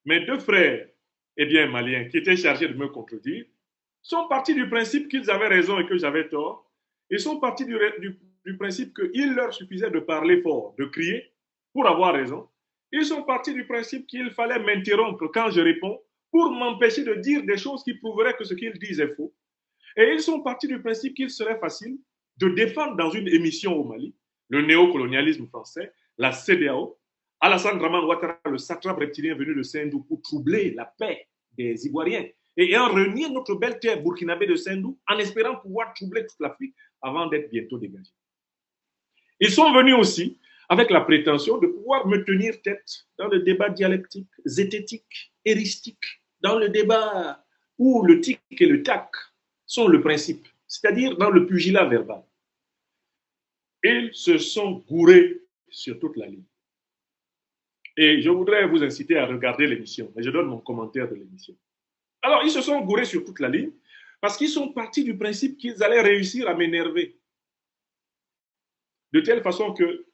Mes deux frères, eh bien, maliens, qui étaient chargés de me contredire, sont partis du principe qu'ils avaient raison et que j'avais tort. Ils sont partis du principe qu'il leur suffisait de parler fort, de crier pour avoir raison. Ils sont partis du principe qu'il fallait m'interrompre quand je réponds pour m'empêcher de dire des choses qui prouveraient que ce qu'ils disent est faux. Et ils sont partis du principe qu'il serait facile de défendre dans une émission au Mali le néocolonialisme français, la CDAO, Alassane Draman Ouattara, le satrape reptilien venu de Sendou pour troubler la paix des Ivoiriens et ayant renié notre belle terre burkinabé de Sendou en espérant pouvoir troubler toute l'Afrique avant d'être bientôt dégagés. Ils sont venus aussi avec la prétention de pouvoir me tenir tête dans le débat dialectique, zététique, éristique, dans le débat où le tic et le tac sont le principe, c'est-à-dire dans le pugilat verbal. Ils se sont gourés sur toute la ligne. Et je voudrais vous inciter à regarder l'émission, mais je donne mon commentaire de l'émission. Alors, ils se sont gourés sur toute la ligne parce qu'ils sont partis du principe qu'ils allaient réussir à m'énerver. De telle façon que,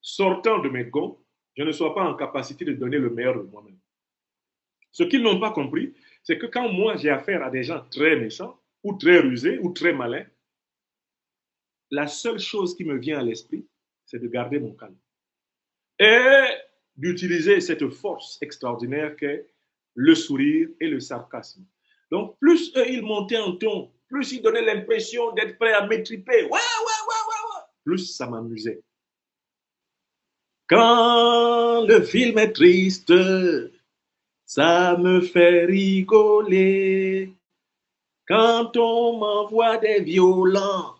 sortant de mes gonds, je ne sois pas en capacité de donner le meilleur de moi-même. Ce qu'ils n'ont pas compris, c'est que quand moi j'ai affaire à des gens très méchants, ou très rusés, ou très malins, la seule chose qui me vient à l'esprit, c'est de garder mon calme. Et d'utiliser cette force extraordinaire qu'est le sourire et le sarcasme. Donc, plus eux, ils montaient en ton, plus ils donnaient l'impression d'être prêts à m'étriper, plus ça m'amusait. Quand le film est triste, ça me fait rigoler. Quand on m'envoie des violents,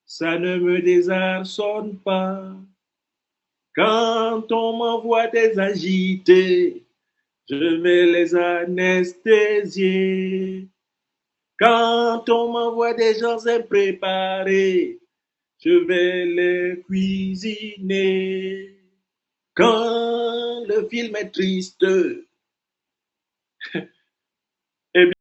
ça ne me désarçonne pas. Quand on m'envoie des agités, je vais les anesthésier. Quand on m'envoie des gens impréparés, je vais les cuisiner. Quand le film est triste, eh bien,